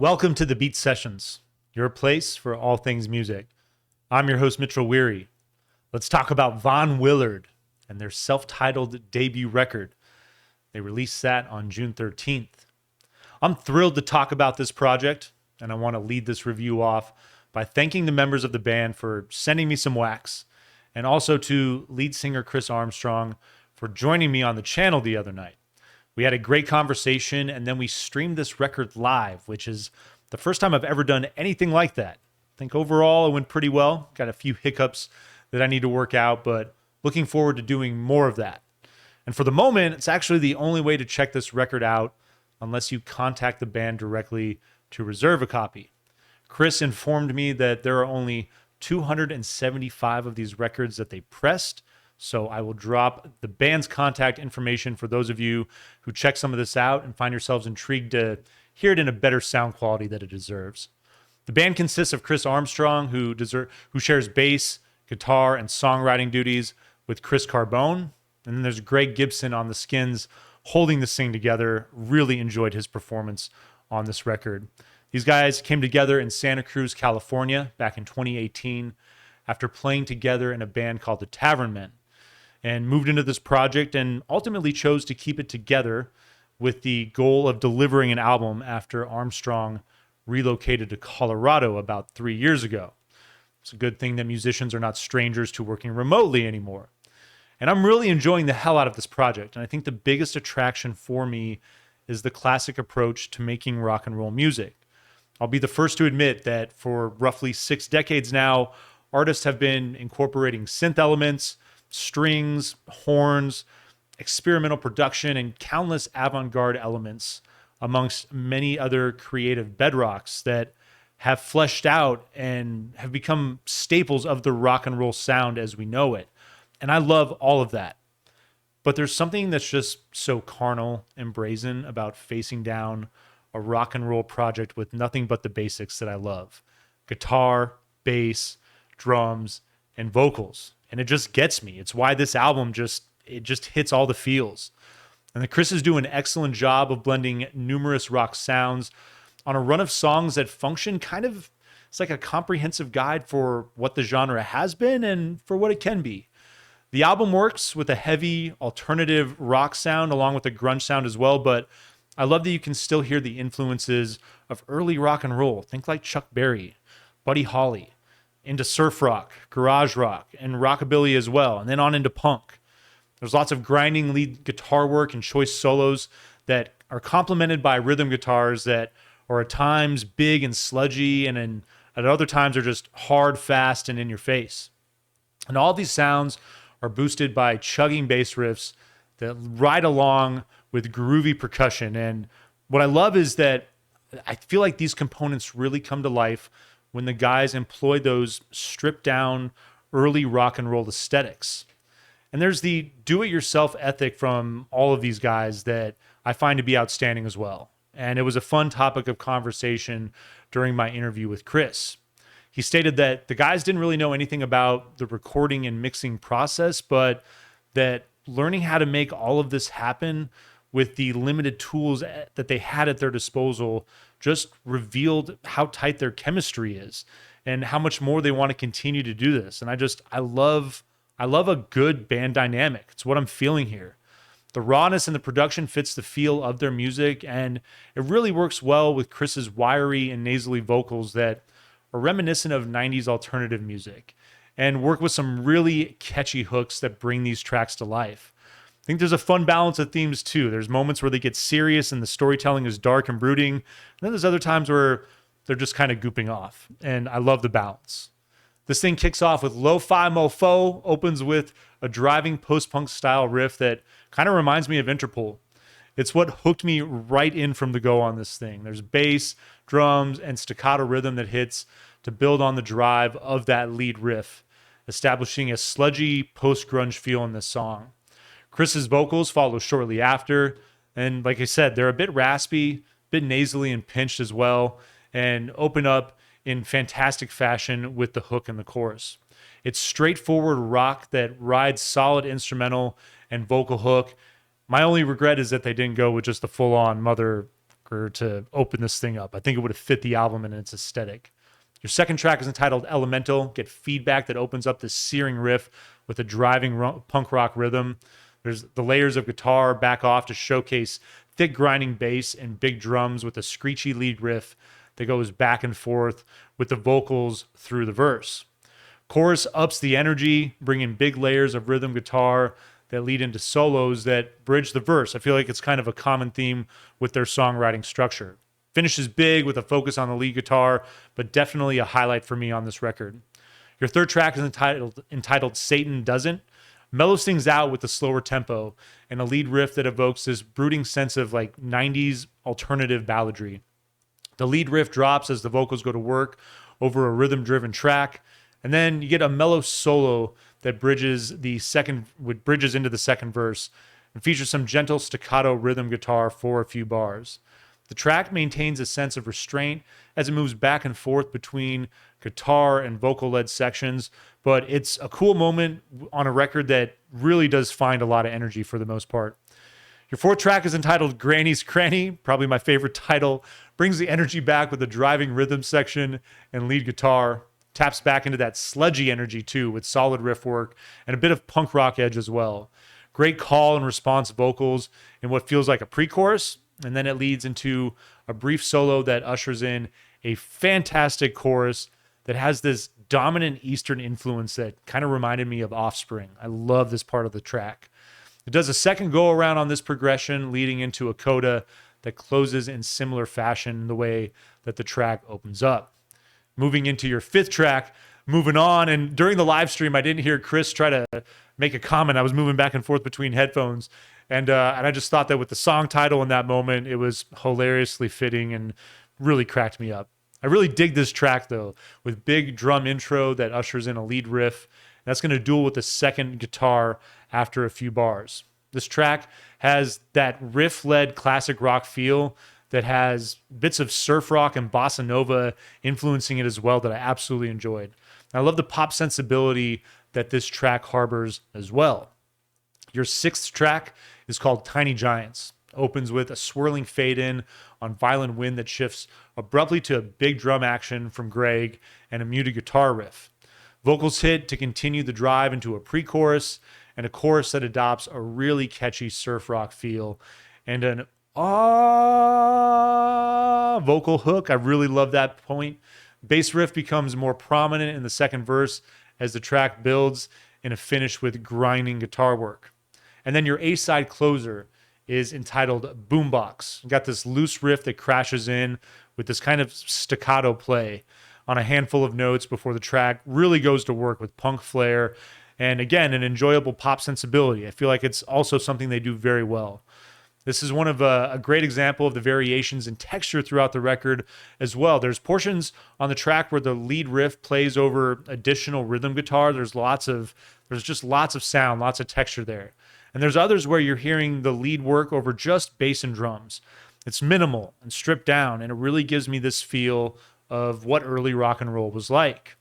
Welcome to the Beat Sessions, your place for all things music. I'm your host, Mitchell Weary. Let's talk about Von Willard and their self-titled debut record. They released that on June 13th. I'm thrilled to talk about this project, and I want to lead this review off by thanking the members of the band for sending me some wax, and also to lead singer Chris Armstrong for joining me on the channel the other night. We had a great conversation, and then we streamed this record live, which is the first time I've ever done anything like that. I think overall it went pretty well. Got a few hiccups that I need to work out, but looking forward to doing more of that. And for the moment, it's actually the only way to check this record out unless you contact the band directly to reserve a copy. Chris informed me that there are only 275 of these records that they pressed, so I will drop the band's contact information for those of you who check some of this out and find yourselves intrigued to hear it in a better sound quality that it deserves. The band consists of Chris Armstrong, who shares bass, guitar, and songwriting duties with Chris Carbone. And then there's Greg Gibson on the skins holding this thing together. Really enjoyed his performance on this record. These guys came together in Santa Cruz, California back in 2018 after playing together in a band called the Tavern Men, and moved into this project and ultimately chose to keep it together with the goal of delivering an album after Armstrong relocated to Colorado about 3 years ago. It's a good thing that musicians are not strangers to working remotely anymore. And I'm really enjoying the hell out of this project. And I think the biggest attraction for me is the classic approach to making rock and roll music. I'll be the first to admit that for roughly 6 decades now, artists have been incorporating synth elements, strings, horns, experimental production, and countless avant-garde elements amongst many other creative bedrocks that have fleshed out and have become staples of the rock and roll sound as we know it. And I love all of that. But there's something that's just so carnal and brazen about facing down a rock and roll project with nothing but the basics that I love: guitar, bass, drums, and vocals. And it just gets me. It's why this album just hits all the feels. And Chris is doing an excellent job of blending numerous rock sounds on a run of songs that function it's like a comprehensive guide for what the genre has been and for what it can be. The album works with a heavy alternative rock sound along with a grunge sound as well, but I love that you can still hear the influences of early rock and roll. Think like Chuck Berry, Buddy Holly, into surf rock, garage rock, and rockabilly as well, and then on into punk. There's lots of grinding lead guitar work and choice solos that are complemented by rhythm guitars that are at times big and sludgy, and at other times are just hard, fast, and in your face. And all these sounds are boosted by chugging bass riffs that ride along with groovy percussion. And what I love is that I feel like these components really come to life when the guys employ those stripped down early rock and roll aesthetics. And there's the do-it-yourself ethic from all of these guys that I find to be outstanding as well. And it was a fun topic of conversation during my interview with Chris. He stated that the guys didn't really know anything about the recording and mixing process, but that learning how to make all of this happen with the limited tools that they had at their disposal just revealed how tight their chemistry is and how much more they want to continue to do this. And I love a good band dynamic. It's what I'm feeling here. The rawness and the production fits the feel of their music, and it really works well with Chris's wiry and nasally vocals that are reminiscent of 90s alternative music and work with some really catchy hooks that bring these tracks to life. I think there's a fun balance of themes too. There's moments where they get serious and the storytelling is dark and brooding. And then there's other times where they're just kind of gooping off. And I love the balance. This thing kicks off with Lo-Fi Mofo, opens with a driving post-punk style riff that kind of reminds me of Interpol. It's what hooked me right in from the go on this thing. There's bass, drums, and staccato rhythm that hits to build on the drive of that lead riff, establishing a sludgy post-grunge feel in this song. Chris's vocals follow shortly after, and like I said, they're a bit raspy, a bit nasally and pinched as well, and open up in fantastic fashion with the hook and the chorus. It's straightforward rock that rides solid instrumental and vocal hook. My only regret is that they didn't go with just the full-on Mother or to open this thing up. I think it would have fit the album and its aesthetic. Your second track is entitled Elemental. Get feedback that opens up this searing riff with a driving punk rock rhythm. There's the layers of guitar back off to showcase thick grinding bass and big drums with a screechy lead riff that goes back and forth with the vocals through the verse. Chorus ups the energy, bringing big layers of rhythm guitar that lead into solos that bridge the verse. I feel like it's kind of a common theme with their songwriting structure. Finishes big with a focus on the lead guitar, but definitely a highlight for me on this record. Your third track is entitled Satan Doesn't. Mellows things out with a slower tempo and a lead riff that evokes this brooding sense of like 90s alternative balladry. The lead riff drops as the vocals go to work over a rhythm-driven track, and then you get a mellow solo that bridges into the second verse and features some gentle staccato rhythm guitar for a few bars. The track maintains a sense of restraint as it moves back and forth between guitar and vocal-led sections, but it's a cool moment on a record that really does find a lot of energy for the most part. Your fourth track is entitled Granny's Cranny, probably my favorite title. Brings the energy back with a driving rhythm section and lead guitar. Taps back into that sludgy energy too with solid riff work and a bit of punk rock edge as well. Great call and response vocals in what feels like a pre-chorus, and then it leads into a brief solo that ushers in a fantastic chorus that has this dominant Eastern influence that kind of reminded me of Offspring. I love this part of the track. It does a second go around on this progression, leading into a coda that closes in similar fashion the way that the track opens up. Moving into your fifth track, moving on, and during the live stream, I didn't hear Chris try to make a comment. I was moving back and forth between headphones, and I just thought that with the song title in that moment, it was hilariously fitting and really cracked me up. I really dig this track, though, with big drum intro that ushers in a lead riff. That's going to duel with the second guitar after a few bars. This track has that riff-led classic rock feel that has bits of surf rock and bossa nova influencing it as well that I absolutely enjoyed. I love the pop sensibility that this track harbors as well. Your sixth track is called Tiny Giants. Opens with a swirling fade in on violent wind that shifts abruptly to a big drum action from Greg and a muted guitar riff. Vocals hit to continue the drive into a pre-chorus and a chorus that adopts a really catchy surf rock feel and an vocal hook. I really love that point. Bass riff becomes more prominent in the second verse as the track builds in a finish with grinding guitar work. And then your A-side closer is entitled Boombox. You got this loose riff that crashes in with this kind of staccato play on a handful of notes before the track really goes to work with punk flair and, again, an enjoyable pop sensibility. I feel like it's also something they do very well. This is one of a great example of the variations in texture throughout the record as well. There's portions on the track where the lead riff plays over additional rhythm guitar. There's just lots of sound, lots of texture there. And there's others where you're hearing the lead work over just bass and drums. It's minimal and stripped down, and it really gives me this feel of what early rock and roll was like.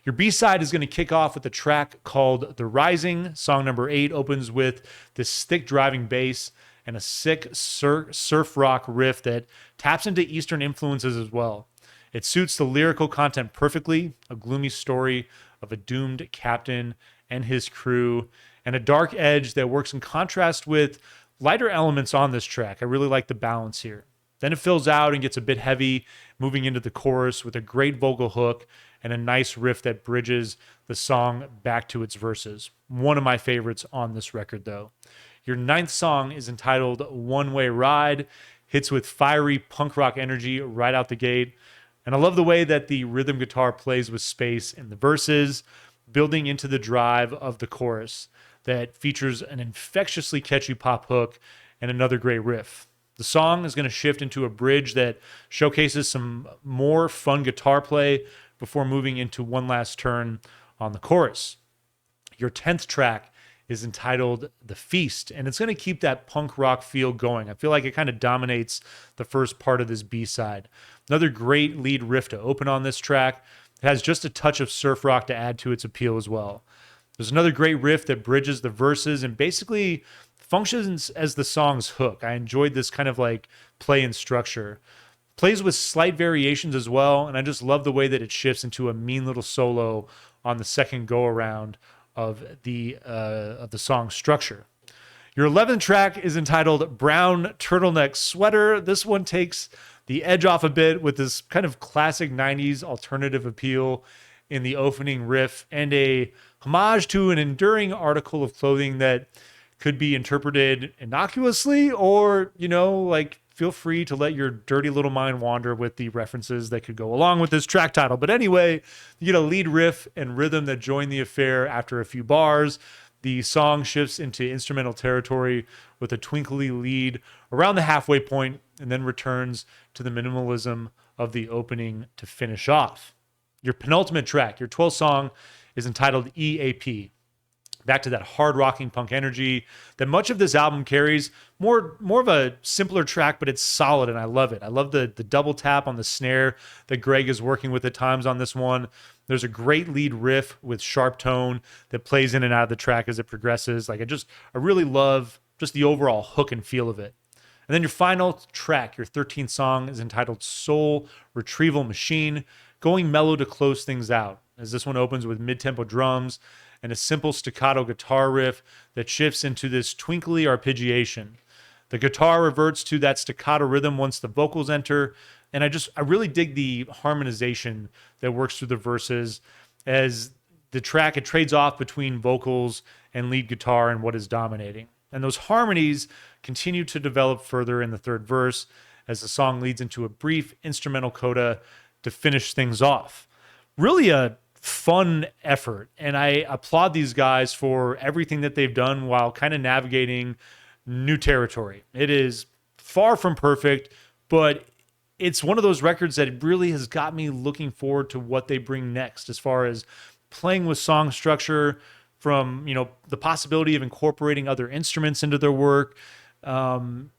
Your B-side is going to kick off with a track called The Rising. Song number 8 opens with this thick driving bass and a sick surf rock riff that taps into Eastern influences as well. It suits the lyrical content perfectly, a gloomy story of a doomed captain and his crew, and a dark edge that works in contrast with lighter elements on this track. I really like the balance here. Then it fills out and gets a bit heavy, moving into the chorus with a great vocal hook and a nice riff that bridges the song back to its verses. One of my favorites on this record, though. Your ninth song is entitled One Way Ride. Hits with fiery punk rock energy right out the gate. And I love the way that the rhythm guitar plays with space in the verses, building into the drive of the chorus that features an infectiously catchy pop hook and another great riff. The song is going to shift into a bridge that showcases some more fun guitar play before moving into one last turn on the chorus. Your 10th track is entitled The Feast, and it's going to keep that punk rock feel going. I feel like it kind of dominates the first part of this B-side. Another great lead riff to open on this track. It has just a touch of surf rock to add to its appeal as well. There's another great riff that bridges the verses and basically functions as the song's hook. I enjoyed this kind of like play and structure. Plays with slight variations as well, and I just love the way that it shifts into a mean little solo on the second go around of the song structure. Your 11th track is entitled Brown Turtleneck Sweater. This one takes the edge off a bit with this kind of classic 90s alternative appeal in the opening riff and a homage to an enduring article of clothing that could be interpreted innocuously or, like feel free to let your dirty little mind wander with the references that could go along with this track title. But anyway, you get a lead riff and rhythm that join the affair after a few bars. The song shifts into instrumental territory with a twinkly lead around the halfway point and then returns to the minimalism of the opening to finish off. Your penultimate track, your 12th song, is entitled EAP. Back to that hard rocking punk energy that much of this album carries. More of a simpler track, but it's solid and I love it. I love the double tap on the snare that Greg is working with at times on this one. There's a great lead riff with sharp tone that plays in and out of the track as it progresses. I really love just the overall hook and feel of it. And then your final track, your 13th song, is entitled Soul Retrieval Machine, going mellow to close things out, as this one opens with mid-tempo drums and a simple staccato guitar riff that shifts into this twinkly arpeggiation. The guitar reverts to that staccato rhythm once the vocals enter, and I really dig the harmonization that works through the verses as the track, it trades off between vocals and lead guitar and what is dominating. And those harmonies continue to develop further in the third verse as the song leads into a brief instrumental coda to finish things off. Really a fun effort, and I applaud these guys for everything that they've done while kind of navigating new territory. It is far from perfect, but it's one of those records that really has got me looking forward to what they bring next as far as playing with song structure, from the possibility of incorporating other instruments into their work, the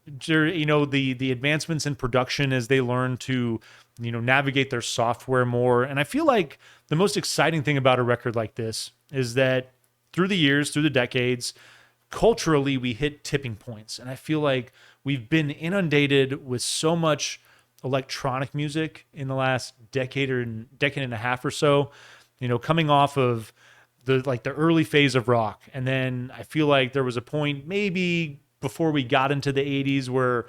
advancements in production as they learn to navigate their software more. And I feel like the most exciting thing about a record like this is that through the years, through the decades, culturally we hit tipping points, and I feel like we've been inundated with so much electronic music in the last decade and a half or so, coming off of the early phase of rock. And then I feel like there was a point maybe before we got into the 80s where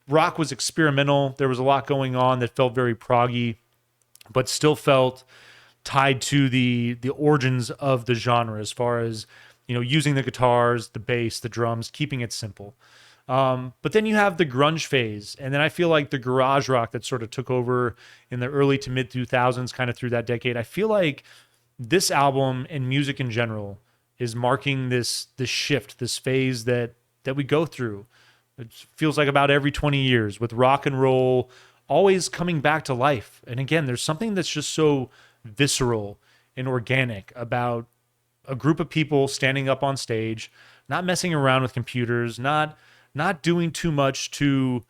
rock was experimental. There was a lot going on that felt very proggy, but still felt tied to the origins of the genre as far as, using the guitars, the bass, the drums, keeping it simple. But then you have the grunge phase. And then I feel like the garage rock that sort of took over in the early to mid 2000s, kind of through that decade. I feel like this album and music in general is marking this shift, this phase that we go through. It feels like about every 20 years with rock and roll always coming back to life. And again, there's something that's just so visceral and organic about a group of people standing up on stage, not messing around with computers, not doing too much to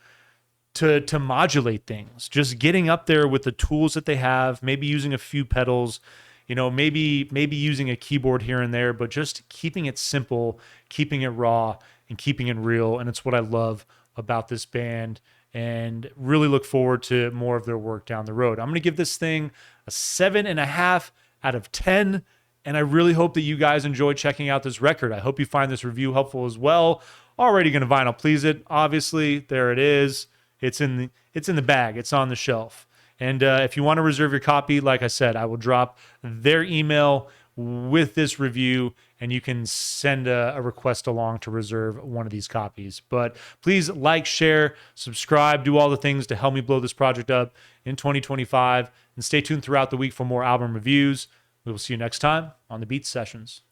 modulate things, just getting up there with the tools that they have, maybe using a few pedals, maybe using a keyboard here and there, but just keeping it simple, keeping it raw, and keeping it real. And it's what I love about this band, and really look forward to more of their work down the road. I'm going to give this thing a 7.5 out of 10. And I really hope that you guys enjoy checking out this record. I hope you find this review helpful as well. Already going to vinyl please it. Obviously, there it is. It's in the bag. It's on the shelf. And if you want to reserve your copy, like I said, I will drop their email with this review, and you can send a request along to reserve one of these copies. But please like, share, subscribe, do all the things to help me blow this project up in 2025. And stay tuned throughout the week for more album reviews. We will see you next time on the Beats Sessions.